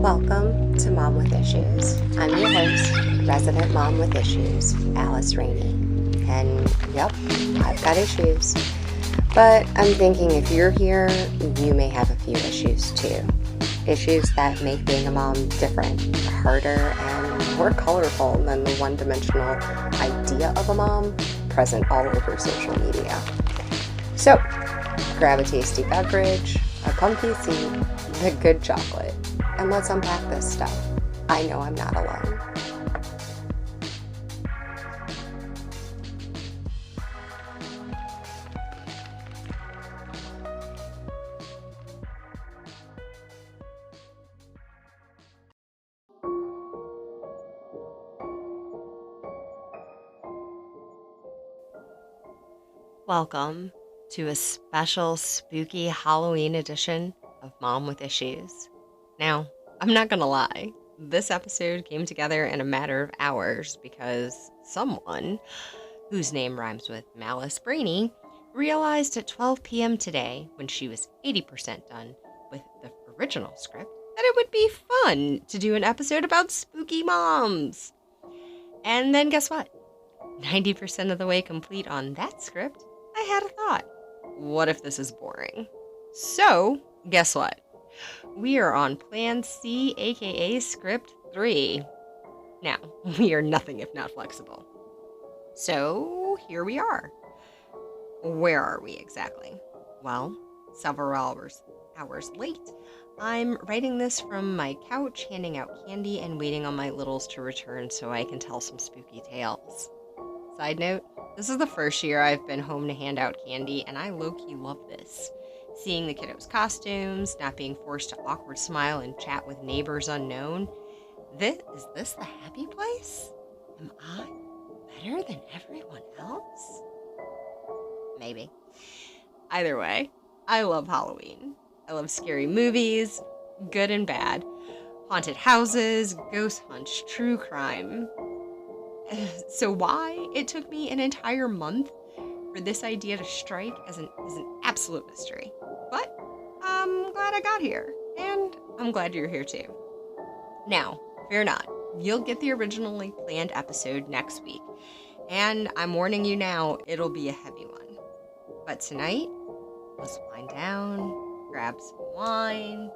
Welcome to Mom with Issues. I'm your host, resident mom with issues, Alice Rainey. And yep, I've got issues. But I'm thinking if you're here, you may have a few issues too. Issues that make being a mom different, harder, and more colorful than the one-dimensional idea of a mom present all over social media. So, grab a tasty beverage, a comfy seat, the good chocolate, and let's unpack this stuff. I know I'm not alone. Welcome to a special spooky Halloween edition of Mom with Issues. Now, I'm not gonna lie, this episode came together in a matter of hours because someone, whose name rhymes with Malice Brainy, realized at 12 p.m. today, when she was 80% done with the original script, that it would be fun to do an episode about spooky moms. And then guess what? 90% of the way complete on that script, I had a thought. What if this is boring? So, guess what? We are on Plan C, aka Script 3. Now, we are nothing if not flexible. So, here we are. Where are we exactly? Well, several hours late. I'm writing this from my couch, handing out candy, and waiting on my littles to return so I can tell some spooky tales. Side note, this is the first year I've been home to hand out candy, and I low-key love this. Seeing the kiddos' costumes, not being forced to awkward smile and chat with neighbors unknown. Is this the happy place? Am I better than everyone else? Maybe. Either way, I love Halloween. I love scary movies, good and bad, haunted houses, ghost hunts, true crime. So why it took me an entire month for this idea to strike is an absolute mystery. But I'm glad I got here, and I'm glad you're here too. Now, fear not, you'll get the originally planned episode next week, and I'm warning you now, it'll be a heavy one. But tonight, let's wind down, grab some wine,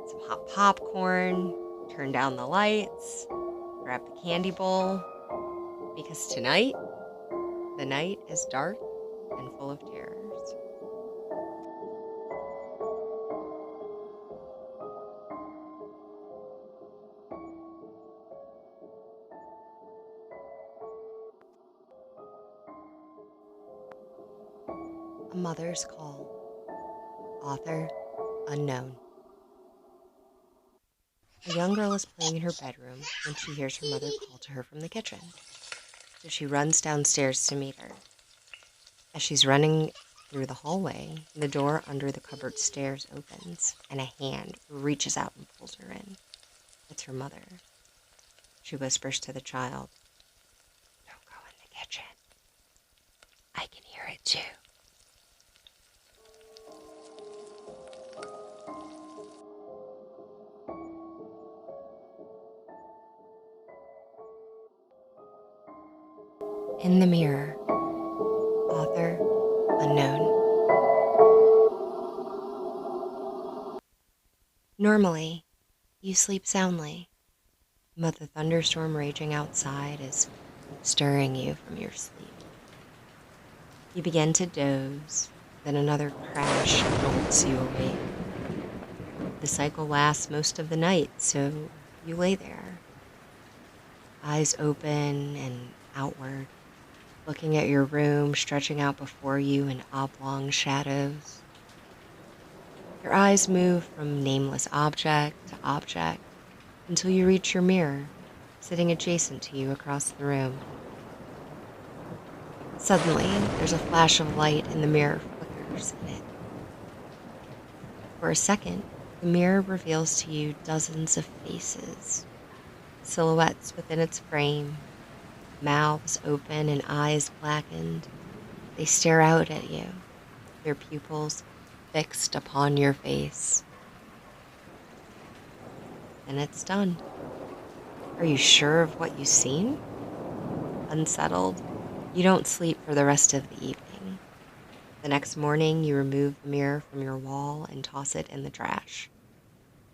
some hot popcorn, turn down the lights, grab the candy bowl, because tonight, the night is dark and full of terrors. A Mother's Call. Author unknown. A young girl is playing in her bedroom when she hears her mother call to her from the kitchen. So she runs downstairs to meet her. As she's running through the hallway, the door under the cupboard stairs opens, and a hand reaches out and pulls her in. It's her mother. She whispers to the child, "Don't go in the kitchen. I can hear it too." In the Mirror. Author unknown. Normally, you sleep soundly, but the thunderstorm raging outside is stirring you from your sleep. You begin to doze, then another crash jolts you awake. The cycle lasts most of the night, so you lay there, eyes open and outward, looking at your room stretching out before you in oblong shadows. Your eyes move from nameless object to object until you reach your mirror, sitting adjacent to you across the room. Suddenly, there's a flash of light and the mirror flickers in it. For a second, the mirror reveals to you dozens of faces, silhouettes within its frame, mouths open and eyes blackened. They stare out at you, their pupils fixed upon your face. Then it's done. Are you sure of what you've seen? Unsettled, you don't sleep for the rest of the evening. The next morning, you remove the mirror from your wall and toss it in the trash.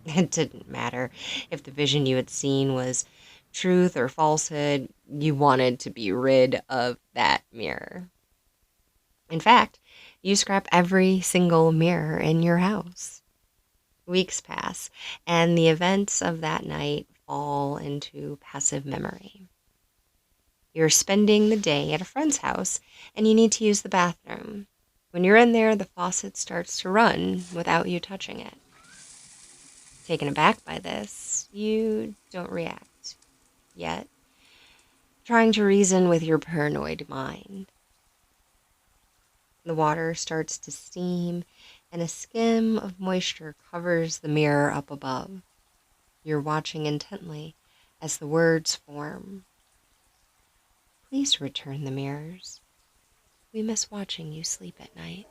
It didn't matter if the vision you had seen was truth or falsehood, you wanted to be rid of that mirror. In fact, you scrap every single mirror in your house. Weeks pass, and the events of that night fall into passive memory. You're spending the day at a friend's house, and you need to use the bathroom. When you're in there, the faucet starts to run without you touching it. Taken aback by this, you don't react yet, trying to reason with your paranoid mind. The water starts to steam, and a skim of moisture covers the mirror up above. You're watching intently as the words form. Please return the mirrors. We miss watching you sleep at night.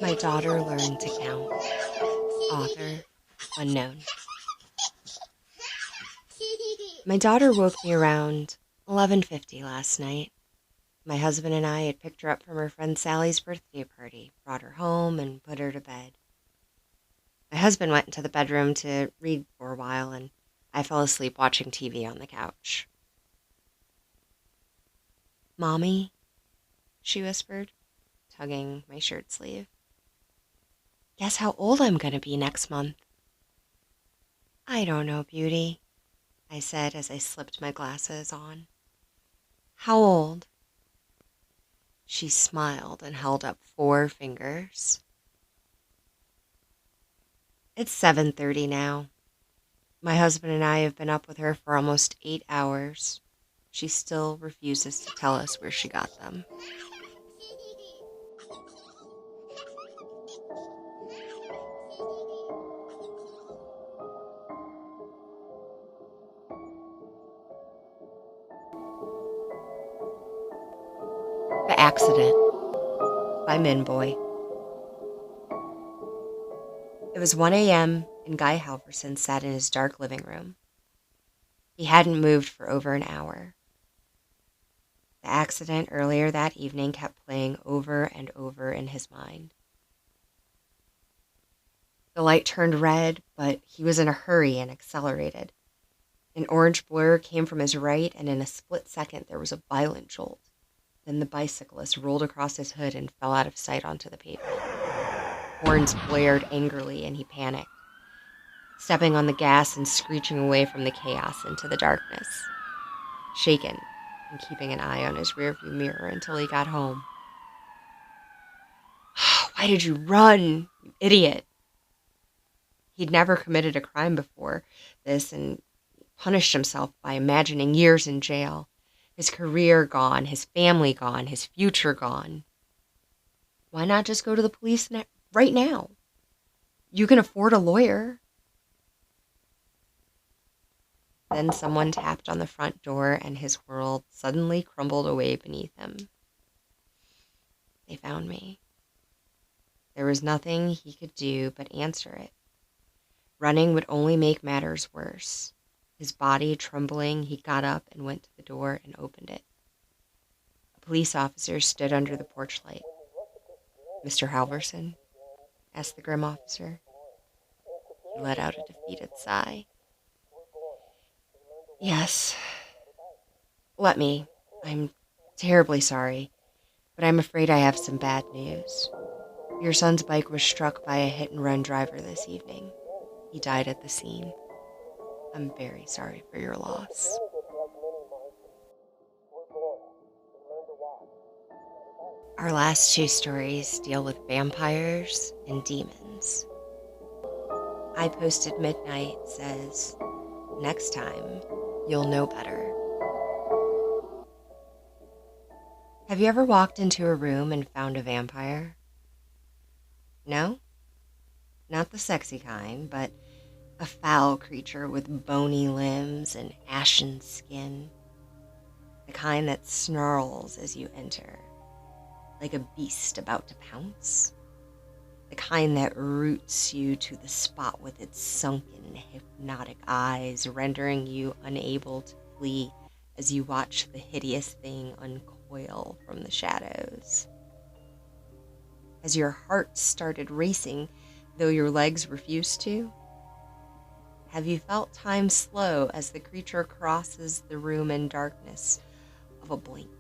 My daughter learned to count. Author unknown. My daughter woke me around 11:50 last night. My husband and I had picked her up from her friend Sally's birthday party, brought her home, and put her to bed. My husband went into the bedroom to read for a while, and I fell asleep watching TV on the couch. Mommy, she whispered, tugging my shirt sleeve. Guess how old I'm going to be next month? I don't know, Beauty, I said as I slipped my glasses on. How old? She smiled and held up 4 fingers. It's 7:30 now. My husband and I have been up with her for almost 8 hours. She still refuses to tell us where she got them. The Accident by Minboy. It was 1 a.m. and Guy Halverson sat in his dark living room. He hadn't moved for over an hour. The accident earlier that evening kept playing over and over in his mind. The light turned red, but he was in a hurry and accelerated. An orange blur came from his right, and in a split second there was a violent jolt. Then the bicyclist rolled across his hood and fell out of sight onto the pavement. Horns blared angrily, and he panicked, stepping on the gas and screeching away from the chaos into the darkness, shaken and keeping an eye on his rearview mirror until he got home. Why did you run, you idiot? He'd never committed a crime before this and punished himself by imagining years in jail. His career gone, his family gone, his future gone. Why not just go to the police right now? You can afford a lawyer. Then someone tapped on the front door, and his world suddenly crumbled away beneath him. They found me. There was nothing he could do but answer it. Running would only make matters worse. His body trembling, he got up and went to the door and opened it. A police officer stood under the porch light. Mr. Halverson? Asked the grim officer. He let out a defeated sigh. Yes. Let me. I'm terribly sorry, but I'm afraid I have some bad news. Your son's bike was struck by a hit-and-run driver this evening. He died at the scene. I'm very sorry for your loss. Our last 2 stories deal with vampires and demons. I Posted Midnight says, next time, you'll know better. Have you ever walked into a room and found a vampire? No? Not the sexy kind, but a foul creature with bony limbs and ashen skin. The kind that snarls as you enter, like a beast about to pounce. The kind that roots you to the spot with its sunken, hypnotic eyes, rendering you unable to flee as you watch the hideous thing uncoil from the shadows. Has your heart started racing, though your legs refuse to? Have you felt time slow as the creature crosses the room in darkness of a blink?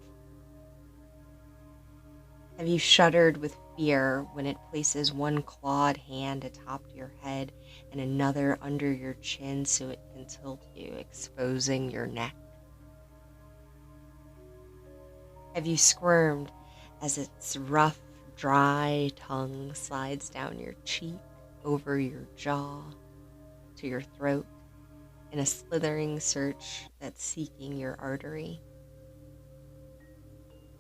Have you shuddered with fear when it places one clawed hand atop your head and another under your chin so it can tilt you, exposing your neck? Have you squirmed as its rough, dry tongue slides down your cheek, over your jaw, to your throat, in a slithering search that's seeking your artery?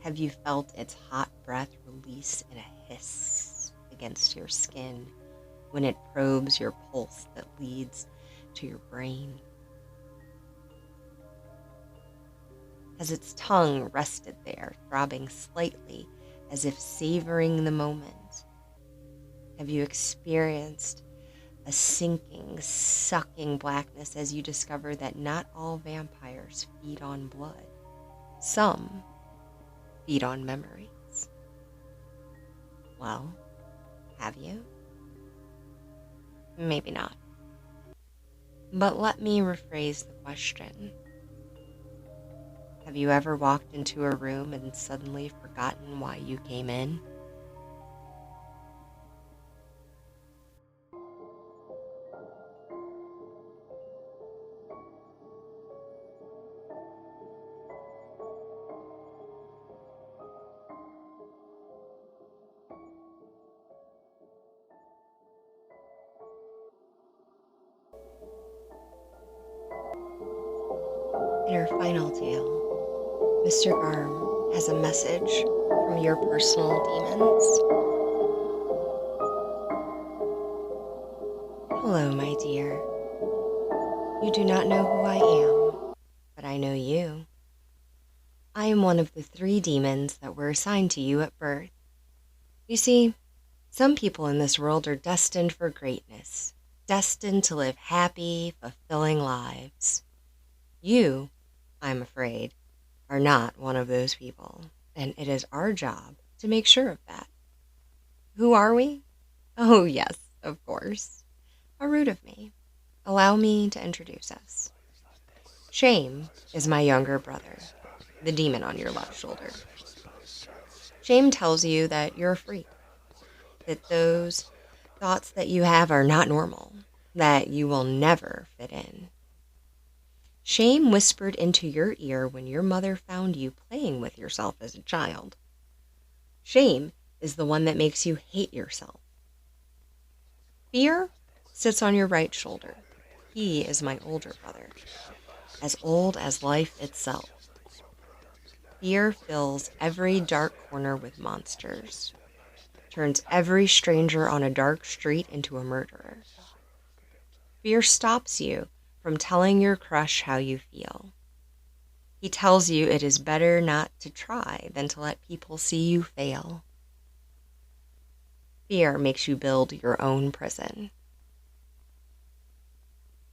Have you felt its hot breath release in a hiss against your skin when it probes your pulse that leads to your brain? Has its tongue rested there, throbbing slightly as if savoring the moment? Have you experienced a sinking, sucking blackness as you discover that not all vampires feed on blood? Some feed on memories. Well, have you? Maybe not. But let me rephrase the question. Have you ever walked into a room and suddenly forgotten why you came in? In our final tale, Mr. Garm has a message from your personal demons. Hello, my dear. You do not know who I am, but I know you. I am one of the 3 demons that were assigned to you at birth. You see, some people in this world are destined for greatness, destined to live happy, fulfilling lives. You, I'm afraid, are not one of those people, and it is our job to make sure of that. Who are we? Oh, yes, of course. How rude of me. Allow me to introduce us. Shame is my younger brother, the demon on your left shoulder. Shame tells you that you're a freak, that those thoughts that you have are not normal, that you will never fit in. Shame whispered into your ear when your mother found you playing with yourself as a child. Shame is the one that makes you hate yourself. Fear sits on your right shoulder. He is my older brother, as old as life itself. Fear fills every dark corner with monsters, turns every stranger on a dark street into a murderer. Fear stops you from telling your crush how you feel. He tells you it is better not to try than to let people see you fail. Fear makes you build your own prison.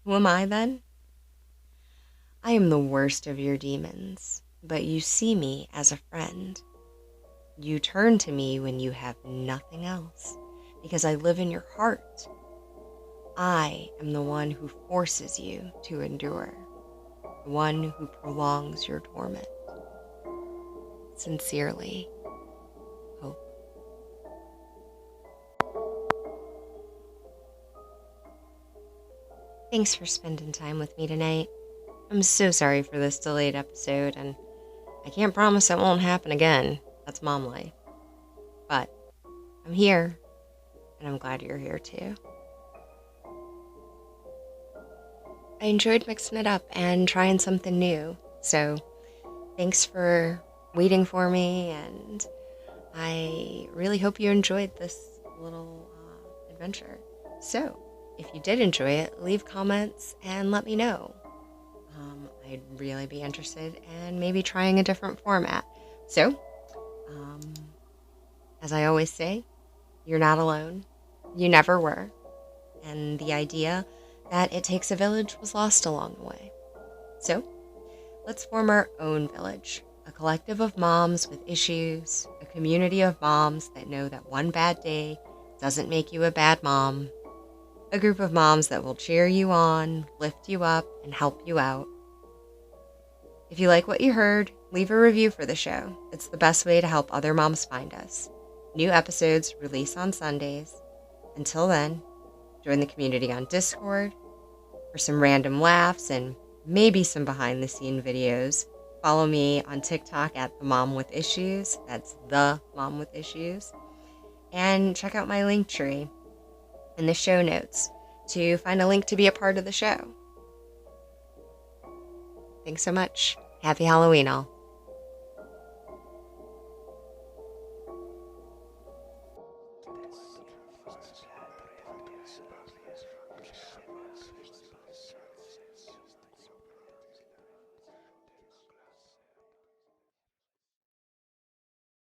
Who am I then? I am the worst of your demons, but you see me as a friend. You turn to me when you have nothing else, because I live in your heart. I am the one who forces you to endure, the one who prolongs your torment. Sincerely, Hope. Thanks for spending time with me tonight. I'm so sorry for this delayed episode, and I can't promise it won't happen again. That's mom life. But I'm here, and I'm glad you're here too. I enjoyed mixing it up and trying something new, so thanks for waiting for me, and I really hope you enjoyed this little adventure. So, if you did enjoy it, leave comments and let me know. I'd really be interested in maybe trying a different format. So, um, as I always say, you're not alone. You never were. And the idea that it takes a village was lost along the way. So, let's form our own village, a collective of moms with issues, a community of moms that know that one bad day doesn't make you a bad mom, a group of moms that will cheer you on, lift you up, and help you out. If you like what you heard, leave a review for the show. It's the best way to help other moms find us. New episodes release on Sundays. Until then, join the community on Discord for some random laughs and maybe some behind-the-scene videos. Follow me on TikTok at The Mom With Issues. That's The Mom With Issues. And check out my link tree in the show notes to find a link to be a part of the show. Thanks so much. Happy Halloween, all.